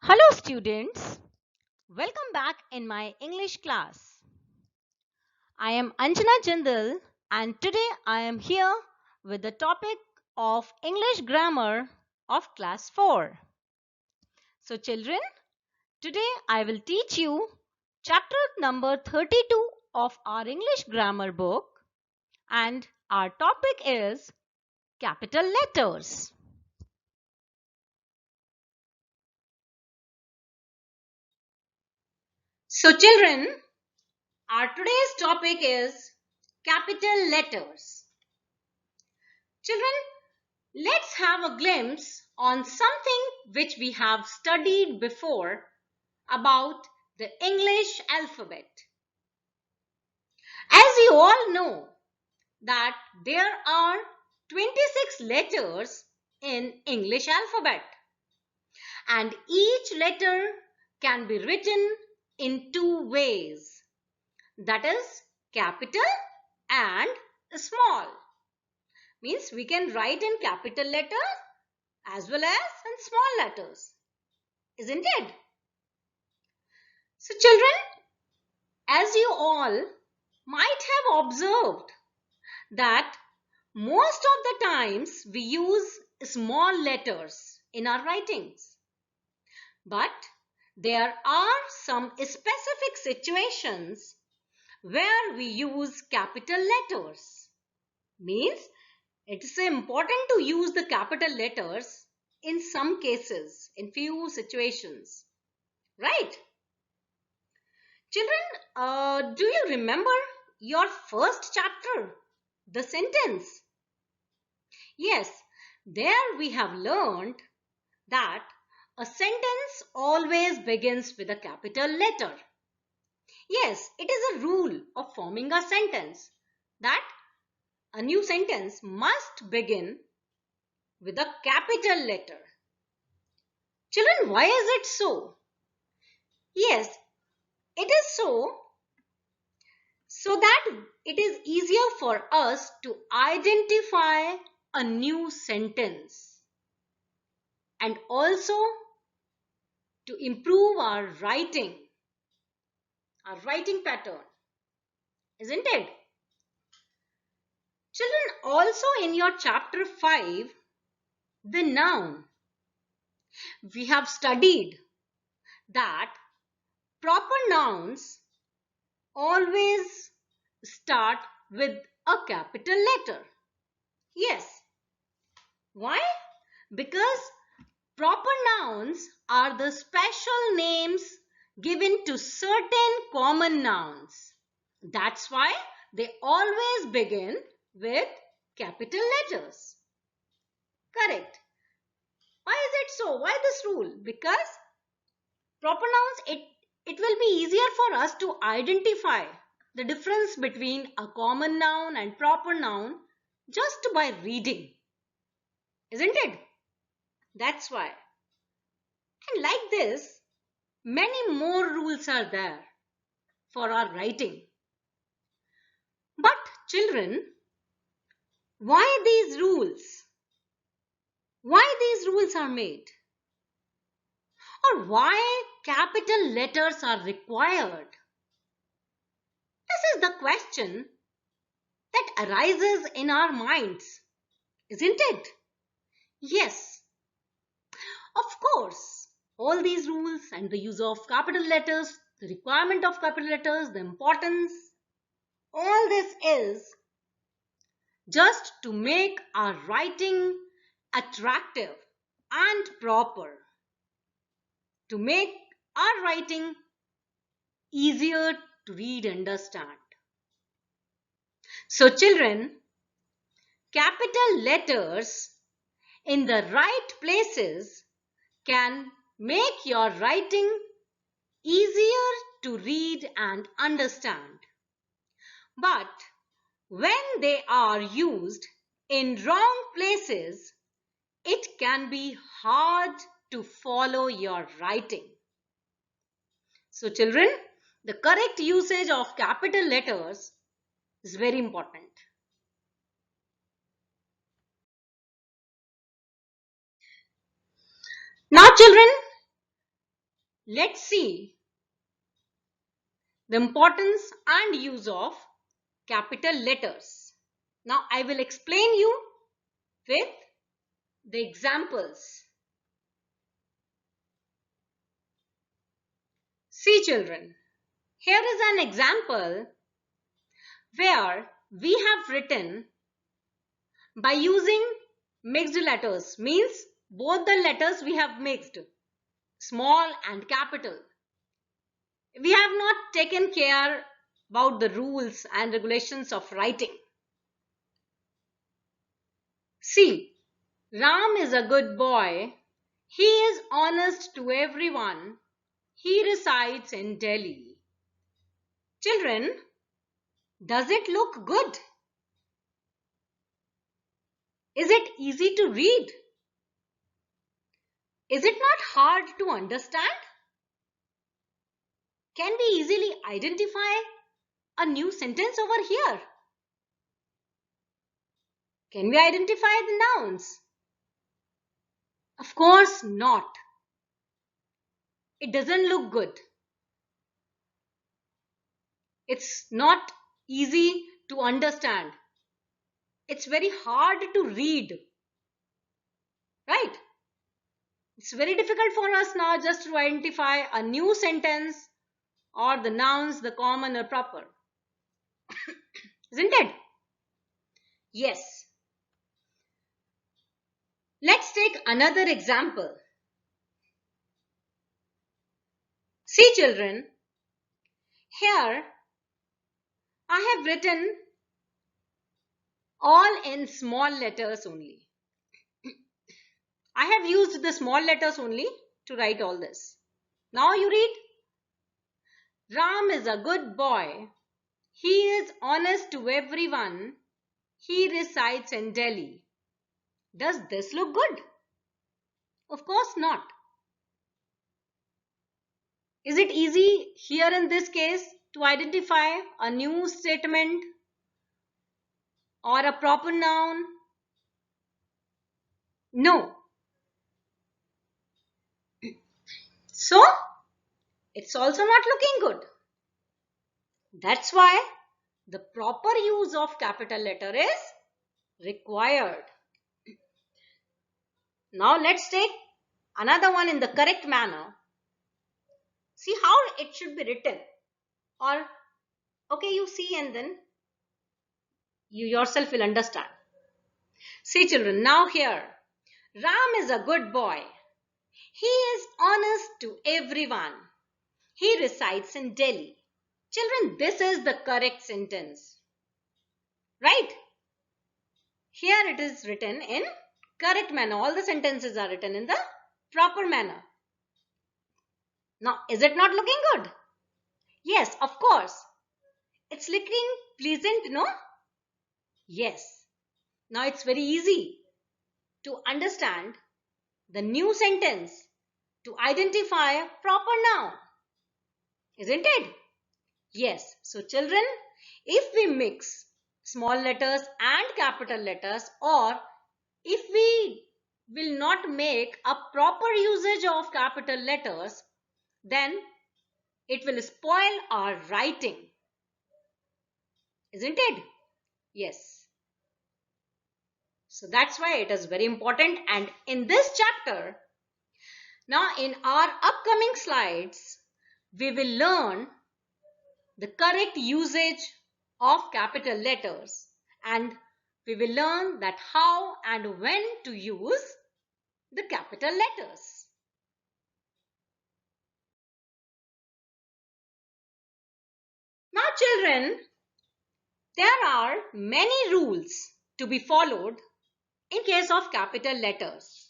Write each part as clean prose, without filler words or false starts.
Hello students, welcome back in my English class. I am Anjana Jindal and today I am here with the topic of English grammar of class 4. So children, today I will teach you chapter number 32 of our English grammar book and our topic is capital letters. So children, our today's topic is capital letters. Children, let's have a glimpse on something which we have studied before about the English alphabet. As you all know that there are 26 letters in English alphabet and each letter can be written in two ways, that is capital and small. Means we can write in capital letter as well as in small letters, isn't it? So children, as you all might have observed that most of the times we use small letters in our writings. But there are some specific situations where we use capital letters. Means it is important to use the capital letters in some cases, in few situations, right? Children, do you remember your first chapter, the sentence? Yes, there we have learned that a sentence always begins with a capital letter. Yes, it is a rule of forming a sentence that a new sentence must begin with a capital letter. Children, why is it so? Yes, it is so that it is easier for us to identify a new sentence and also to improve our writing pattern, isn't it? Children, also in your chapter 5, the noun, we have studied that proper nouns always start with a capital letter. Yes. Why? Because proper nouns are the special names given to certain common nouns. That's why they always begin with capital letters. Correct. Why is it so? Why this rule? Because proper nouns, it will be easier for us to identify the difference between a common noun and proper noun just by reading. Isn't it? That's why. And like this, many more rules are there for our writing. But children, why these rules? Why these rules are made? Or why capital letters are required? This is the question that arises in our minds, isn't it? Yes, of course. All these rules and the use of capital letters, the requirement of capital letters, the importance, all this is just to make our writing attractive and proper, to make our writing easier to read and understand. So children, capital letters in the right places can make your writing easier to read and understand. But when they are used in wrong places, it can be hard to follow your writing. So children, the correct usage of capital letters is very important. Now children, let's see the importance and use of capital letters. Now I will explain you with the examples. See children, here is an example where we have written by using mixed letters, means both the letters we have mixed, small and capital. We have not taken care about the rules and regulations of writing. See, Ram is a good boy. He is honest to everyone. He resides in Delhi. Children, does it look good? Is it easy to read? Is it not hard to understand? Can we easily identify a new sentence over here? Can we identify the nouns? Of course not. It doesn't look good. It's not easy to understand. It's very hard to read. Right? It's very difficult for us now just to identify a new sentence or the nouns, the common or proper. Isn't it? Yes. Let's take another example. See children, here I have written all in small letters only. I have used the small letters only to write all this. Now you read. Ram is a good boy. He is honest to everyone. He resides in Delhi. Does this look good? Of course not. Is it easy here in this case to identify a new statement or a proper noun? No. So, it's also not looking good. That's why the proper use of capital letter is required. Now let's take another one in the correct manner. See how it should be written. Or, okay, you see and then you yourself will understand. See children, now here, Ram is a good boy. He is honest to everyone. He resides in Delhi. Children, this is the correct sentence. Right? Here it is written in correct manner. All the sentences are written in the proper manner. Now, is it not looking good? Yes, of course. It's looking pleasant, no? Yes. Now it's very easy to understand the new sentence, to identify a proper noun. Isn't it? Yes. So children, if we mix small letters and capital letters, or if we will not make a proper usage of capital letters, then it will spoil our writing. Isn't it? Yes. So that's why it is very important. And in this chapter, now in our upcoming slides, we will learn the correct usage of capital letters, and we will learn that how and when to use the capital letters. Now children, there are many rules to be followed in case of capital letters.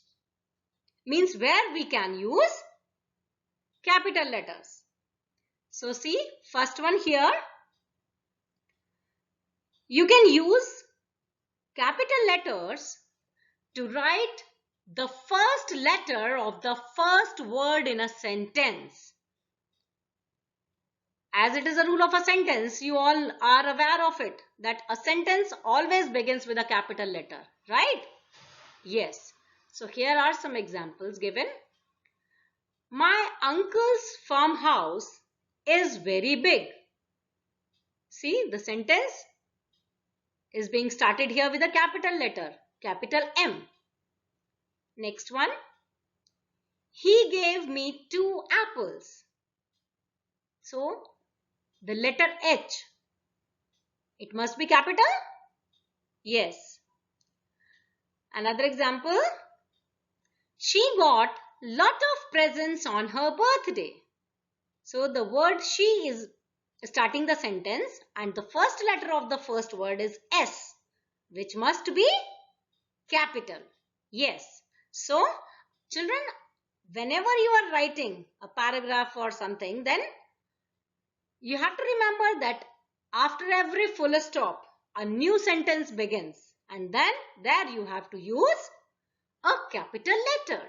Means where we can use capital letters. So see, first one here, you can use capital letters to write the first letter of the first word in a sentence. As it is a rule of a sentence, you all are aware of it, that a sentence always begins with a capital letter, right? Yes. So here are some examples given. My uncle's farmhouse is very big. See, the sentence is being started here with a capital letter, capital M. Next one. He gave me 2 apples. So, the letter H, it must be capital? Yes. Another example. She got lot of presents on her birthday. So, the word she is starting the sentence and the first letter of the first word is S, which must be capital. Yes. So, children, whenever you are writing a paragraph or something, then you have to remember that after every full stop, a new sentence begins. And then there you have to use a capital letter.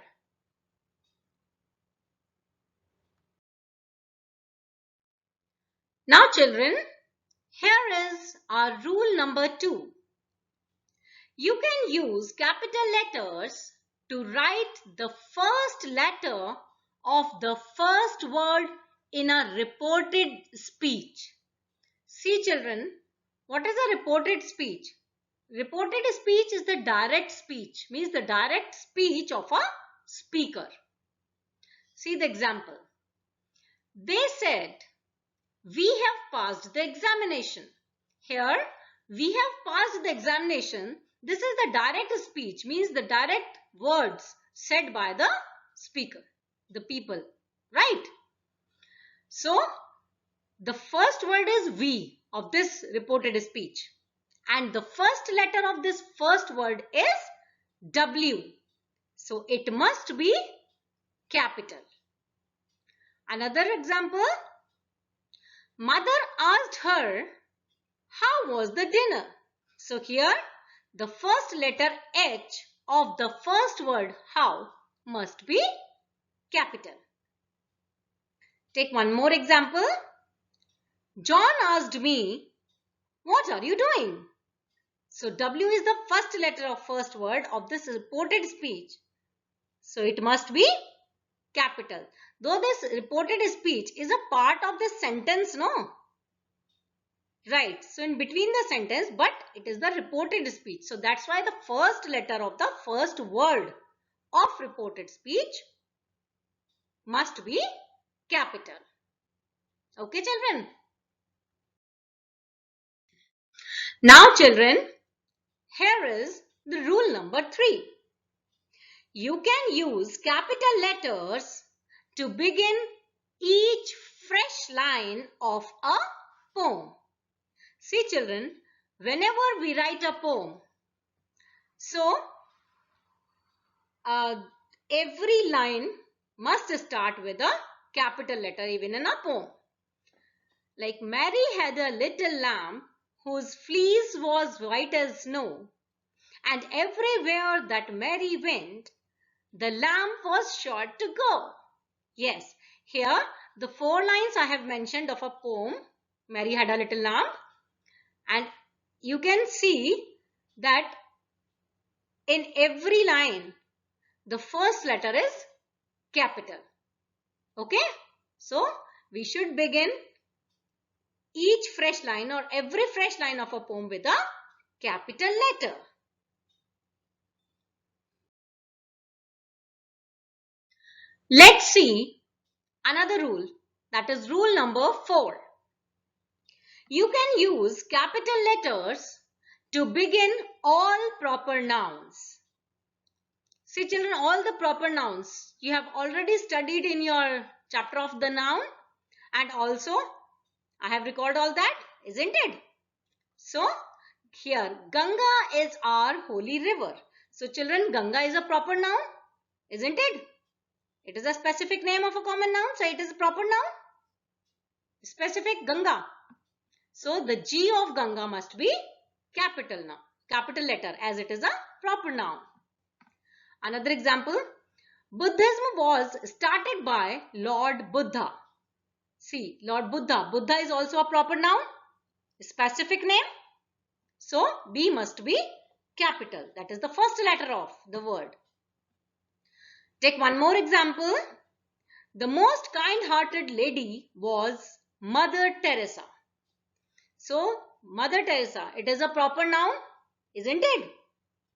Now children, here is our rule number 2. You can use capital letters to write the first letter of the first word in a reported speech. See children, what is a reported speech? Reported speech is the direct speech, means the direct speech of a speaker. See the example. They said, we have passed the examination. Here, we have passed the examination. This is the direct speech, means the direct words said by the speaker, the people, right? So, the first word is we of this reported speech. And the first letter of this first word is W. So, it must be capital. Another example. Mother asked her, how was the dinner? So, here the first letter H of the first word how must be capital. Take one more example. John asked me, what are you doing? So, W is the first letter of first word of this reported speech. So, it must be capital. Though this reported speech is a part of this sentence, no? Right. So, in between the sentence, but it is the reported speech. So, that's why the first letter of the first word of reported speech must be capital. Okay, children? Now, children, here is the rule number 3. You can use capital letters to begin each fresh line of a poem. See, children, whenever we write a poem, so every line must start with a capital letter even in a poem. Like Mary had a little lamb whose fleece was white as snow, and everywhere that Mary went, the lamb was sure to go. Yes, here the 4 lines I have mentioned of a poem, Mary had a little lamb, and you can see that in every line, the first letter is capital. Okay? So, we should begin each fresh line or every fresh line of a poem with a capital letter. Let's see another rule, that is rule number 4. You can use capital letters to begin all proper nouns. See children, all the proper nouns you have already studied in your chapter of the noun, and also I have recalled all that, isn't it? So, here Ganga is our holy river. So, children, Ganga is a proper noun, isn't it? It is a specific name of a common noun, so it is a proper noun. Specific Ganga. So, the G of Ganga must be capital now, capital letter, as it is a proper noun. Another example, Buddhism was started by Lord Buddha. See, Lord Buddha. Buddha is also a proper noun, specific name. So, B must be capital. That is the first letter of the word. Take one more example. the most kind-hearted lady was Mother Teresa. So, Mother Teresa, it is a proper noun, isn't it?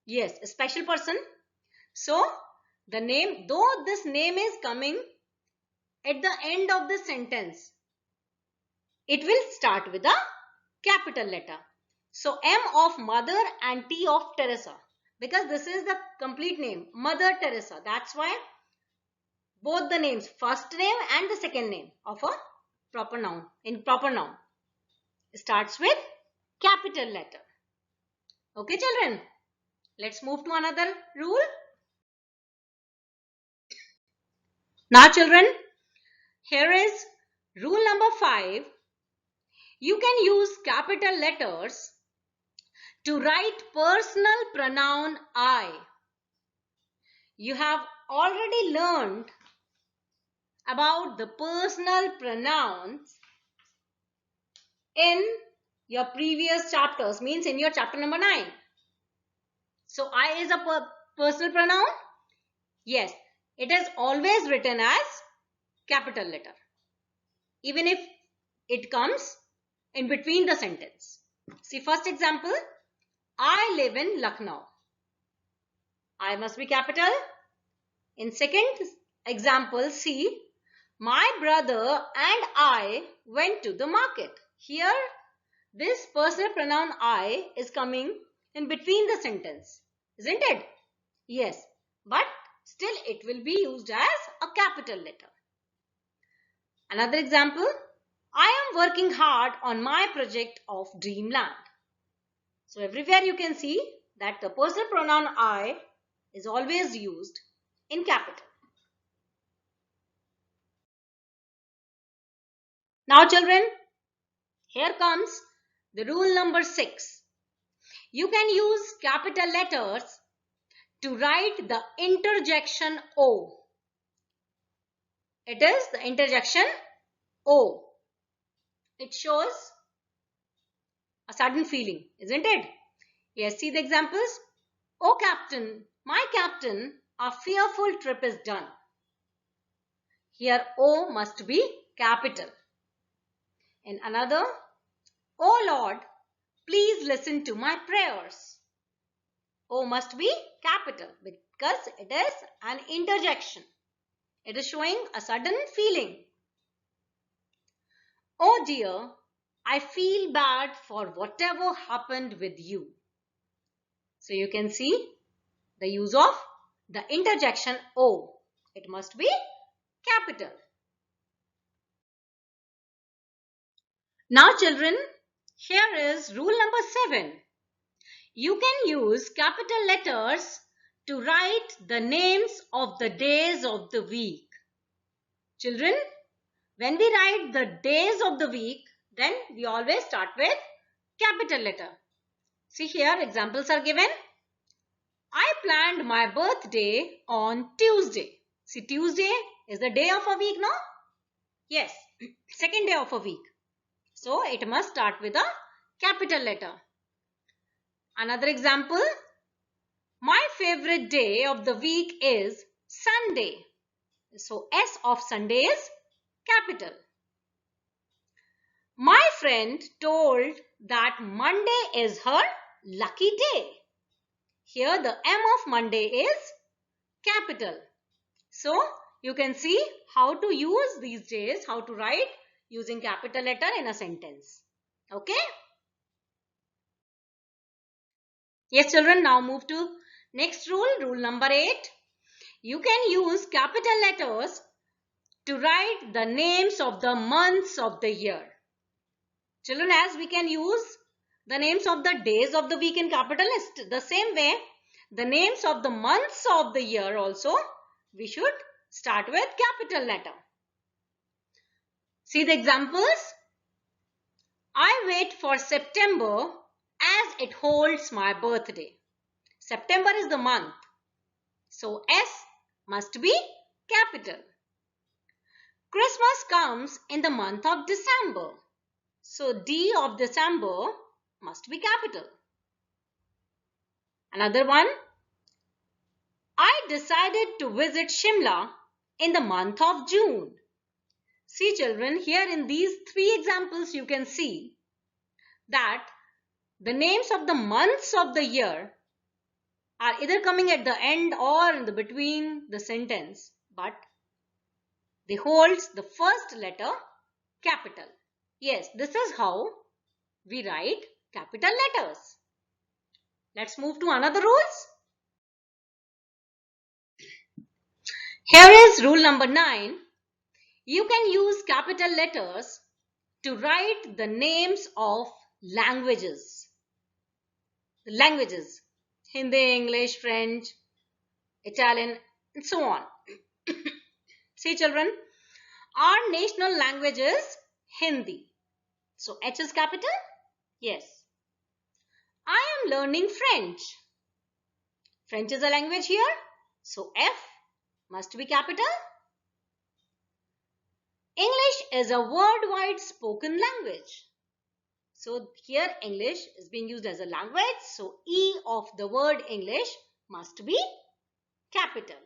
Yes, a special person. So, the name, though this name is coming at the end of the sentence, it will start with a capital letter. So, M of Mother and T of Teresa, because this is the complete name, Mother Teresa. That's why both the names, first name and the second name of a proper noun, in proper noun, starts with capital letter. Okay, children, let's move to another rule. Now, children, here is rule number 5. You can use capital letters to write personal pronoun I. You have already learned about the personal pronouns in your previous chapters, means in your chapter number 9. So, I is a personal pronoun. Yes, it is always written as capital letter, even if it comes in between the sentence. See, first example, I live in Lucknow. I must be capital. In second example, see, my brother and I went to the market. Here, this personal pronoun I is coming in between the sentence, isn't it? Yes, but still it will be used as a capital letter. Another example, I am working hard on my project of Dreamland. So everywhere you can see that the personal pronoun I is always used in capital. Now children, here comes the rule number 6. You can use capital letters to write the interjection O. It is the interjection O. It shows a sudden feeling, isn't it? Yes, see the examples. Oh captain, my captain, a fearful trip is done. Here O must be capital. In another, oh Lord, please listen to my prayers. O must be capital because it is an interjection. It is showing a sudden feeling. Oh dear, I feel bad for whatever happened with you. So you can see the use of the interjection O. It must be capital. Now children, here is rule number 7. You can use capital letters to write the names of the days of the week. Children, when we write the days of the week, then we always start with capital letter. See here, examples are given. I planned my birthday on Tuesday. See, Tuesday is the day of a week, no? Yes, second day of a week. So, it must start with a capital letter. Another example, my favorite day of the week is Sunday. So, S of Sunday is capital. My friend told that Monday is her lucky day. Here the M of Monday is capital. So, you can see how to use these days, how to write using capital letter in a sentence. Okay? Yes, children, now move to next rule, rule number 8. You can use capital letters to write the names of the months of the year. Children, as we can use the names of the days of the week in capital, is the same way the names of the months of the year also we should start with capital letter. See the examples. I wait for September as it holds my birthday. September is the month. So S must be capital. Christmas comes in the month of December. So D of December must be capital. Another one. I decided to visit Shimla in the month of June. See children, here in these three examples you can see that the names of the months of the year are either coming at the end or in the between the sentence, but they hold the first letter capital. Yes, this is how we write capital letters. Let's move to another rules. Here is rule number 9. You can use capital letters to write the names of languages. Languages, Hindi, English, French, Italian, and so on. See children, our national language is Hindi. So H is capital? Yes. I am learning French. French is a language here. So F must be capital. English is a worldwide spoken language. So here English is being used as a language. So E of the word English must be capital.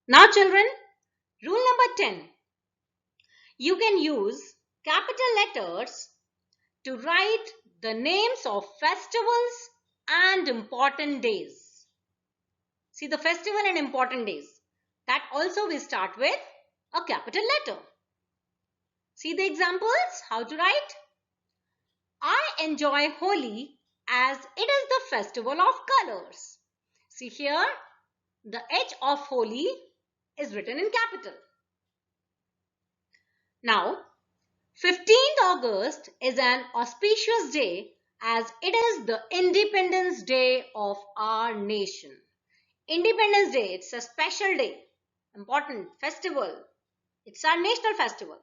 Now children, rule number 10. You can use capital letters to write the names of festivals and important days. See the festival and important days. That also we start with a capital letter. See the examples, how to write. I enjoy Holi as it is the festival of colors. See here, the H of Holi is written in capital. Now, 15th August is an auspicious day as it is the Independence Day of our nation. Independence Day, it's a special day, important festival. It's our national festival.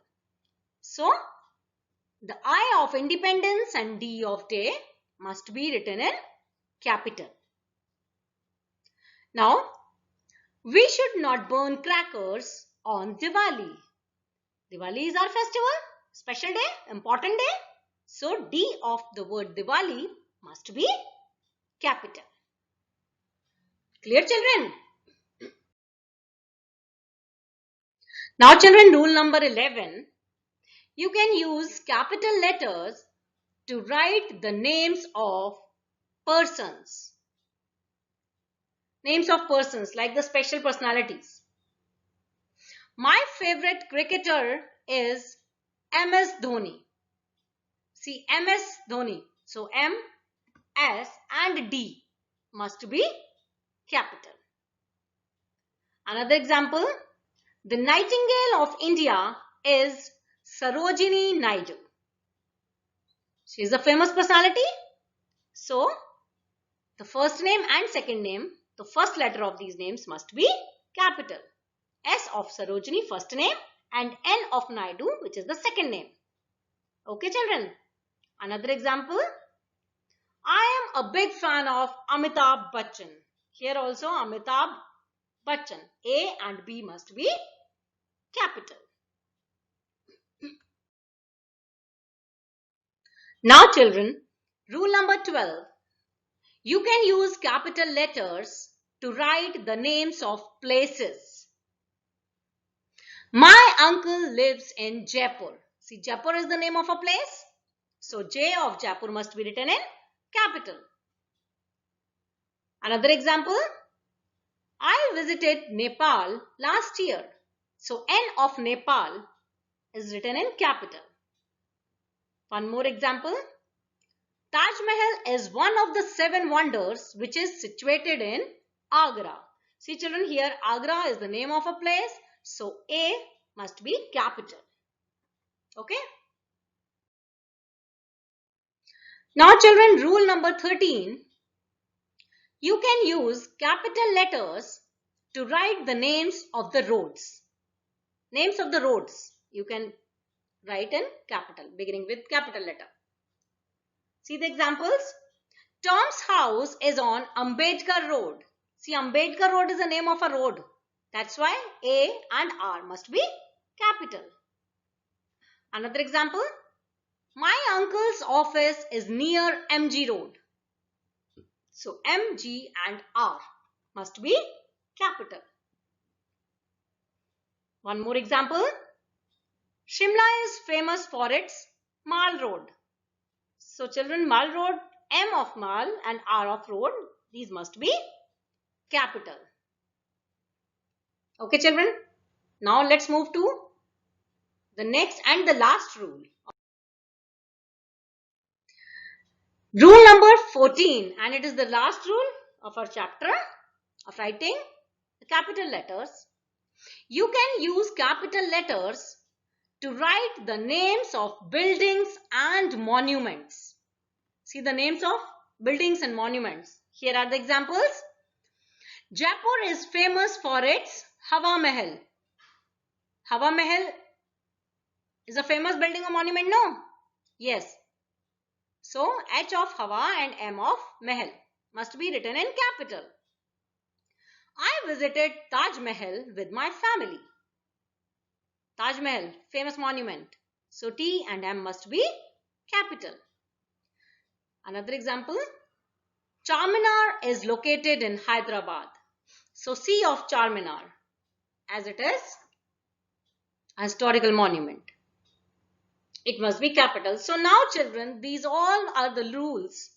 So, the I of independence and D of day must be written in capital. Now, we should not burn crackers on Diwali. Diwali is our festival, special day, important day. So, D of the word Diwali must be capital. Clear children? Now children, rule number 11. You can use capital letters to write the names of persons. Names of persons like the special personalities. My favorite cricketer is MS Dhoni. See MS Dhoni. So M, S and D must be capital. Another example. The Nightingale of India is Sarojini Naidu. She is a famous personality. So, the first name and second name, the first letter of these names must be capital. S of Sarojini, first name, and N of Naidu, which is the second name. Okay, children. Another example. I am a big fan of Amitabh Bachchan. Here also Amitabh Bachchan. A and B must be capital. Now children, rule number 12. You can use capital letters to write the names of places. My uncle lives in Jaipur. See, Jaipur is the name of a place. So J of Jaipur must be written in capital. Another example. I visited Nepal last year. So N of Nepal is written in capital. One more example. Taj Mahal is one of the 7 wonders which is situated in Agra. See children, here Agra is the name of a place. So A must be capital. Okay. Now children, rule number 13. You can use capital letters to write the names of the roads. Names of the roads you can write in capital, beginning with capital letter. See the examples. Tom's house is on Ambedkar Road. See, Ambedkar Road is the name of a road. That's why A and R must be capital. Another example. My uncle's office is near MG Road. So MG and R must be capital. One more example. Shimla is famous for its Mall Road. So children, Mall Road, M of Mall and R of road, these must be capital. Okay children, now let's move to the next and the last rule. Rule number 14, and it is the last rule of our chapter of writing the capital letters. You can use capital letters to write the names of buildings and monuments. See the names of buildings and monuments. Here are the examples. Jaipur is famous for its Hawa Mahal. Hawa Mahal is a famous building or monument, no? Yes. So H of Hawa and M of Mahal must be written in capital. I visited Taj Mahal with my family. Taj Mahal, famous monument. So T and M must be capital. Another example. Charminar is located in Hyderabad. So C of Charminar, as it is a historical monument, it must be capital. So now children, these all are the rules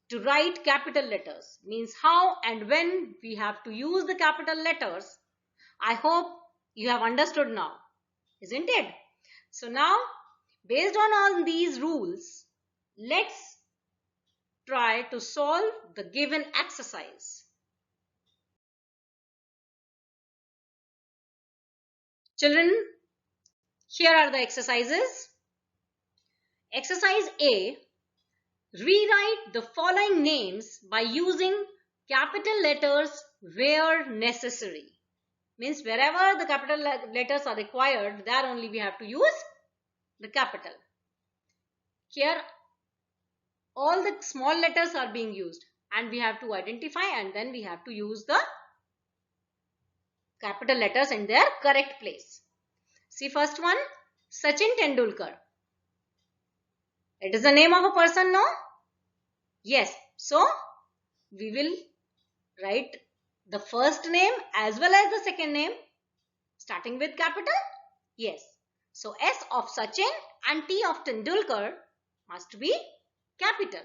to write capital letters. Means how and when we have to use the capital letters. I hope you have understood now, isn't it? So now, based on all these rules, let's try to solve the given exercise. Children, here are the exercises. Exercise A. Rewrite the following names by using capital letters where necessary. Means wherever the capital letters are required, there only we have to use the capital. Here all the small letters are being used and we have to identify and then we have to use the capital letters in their correct place. See first one, Sachin Tendulkar. It is the name of a person, no? Yes. So we will write the first name as well as the second name starting with capital. Yes. So S of Sachin and T of Tendulkar must be capital.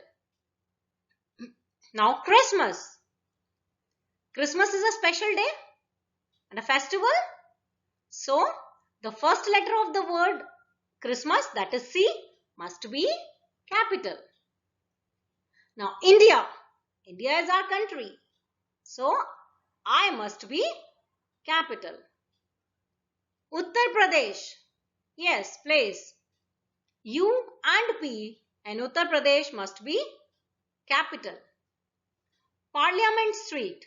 Now Christmas. Christmas is a special day and a festival. So the first letter of the word Christmas, that is C, must be capital. Now India. India is our country. So I must be capital. Uttar Pradesh. Yes, place. U and P and Uttar Pradesh must be capital. Parliament Street.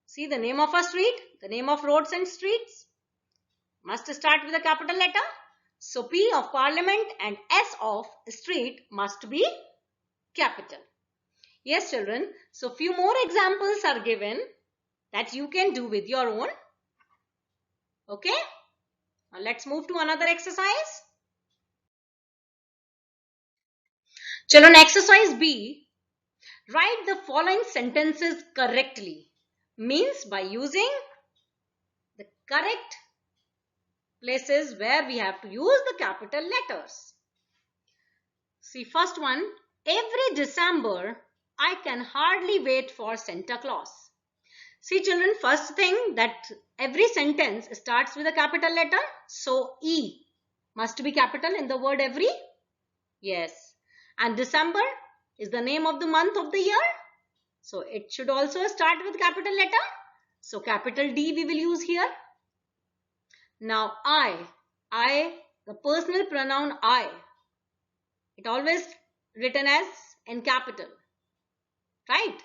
See the name of a street, the name of roads and streets must start with a capital letter. So P of Parliament and S of street must be capital. Yes children, so few more examples are given that you can do with your own. Okay, now let's move to another exercise. Children, exercise B. Write the following sentences correctly. Means by using the correct places where we have to use the capital letters. See first one, every December I can hardly wait for Santa Claus. See children, first thing that every sentence starts with a capital letter. So E must be capital in the word every. Yes. And December is the name of the month of the year. So it should also start with capital letter. So capital D we will use here. Now I, the personal pronoun I, it always written as in capital, right?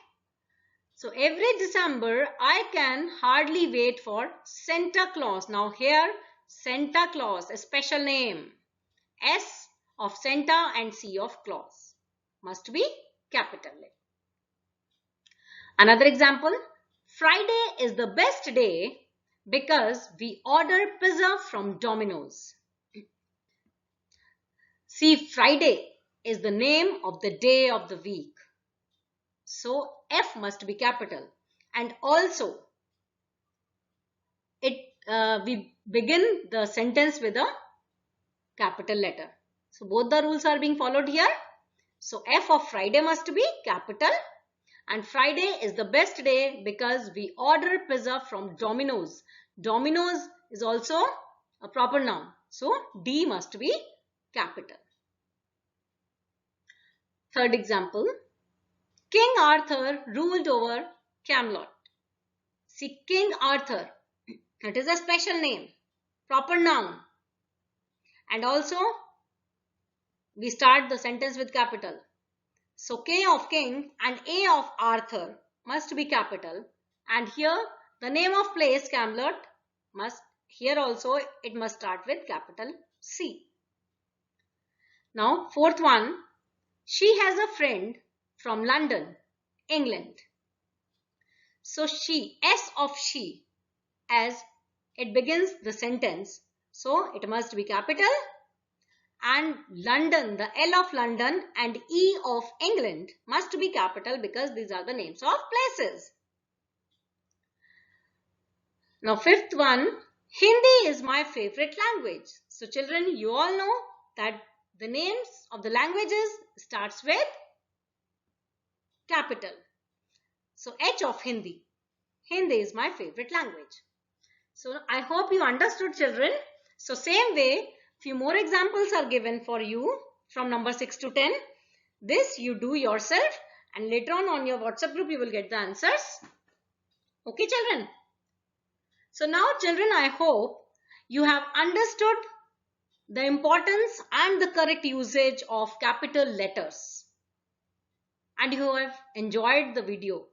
So every December I can hardly wait for Santa Claus. Now here Santa Claus, a special name. S of Santa and C of Claus must be capital. Another example, Friday is the best day because we order pizza from Domino's. See, Friday is the name of the day of the week. So F must be capital. and also we begin the sentence with a capital letter. So both the rules are being followed here. So F of Friday must be capital, and Friday is the best day because we order pizza from Domino's. Domino's is also a proper noun. So D must be capital. Third example, King Arthur ruled over Camelot. See, King Arthur, it is a special name, proper noun. And also, we start the sentence with capital. So, K of King and A of Arthur must be capital. And here, the name of place Camelot must, here also, it must start with capital C. Now, fourth one, she has a friend from London, England. So, she, S of she, as it begins the sentence. So, it must be capital. And London, the L of London and E of England must be capital because these are the names of places. Now, fifth one, Hindi is my favorite language. So, children, you all know that the names of the languages starts with capital. So, H of Hindi. Hindi is my favorite language. So, I hope you understood, children. So, same way, few more examples are given for you from number 6 to 10. This you do yourself and later on your WhatsApp group you will get the answers. Okay, children. So now, children, I hope you have understood the importance and the correct usage of capital letters. And you have enjoyed the video,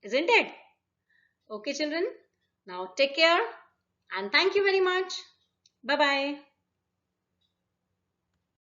isn't it? Okay, children. Now take care and thank you very much. Bye-bye.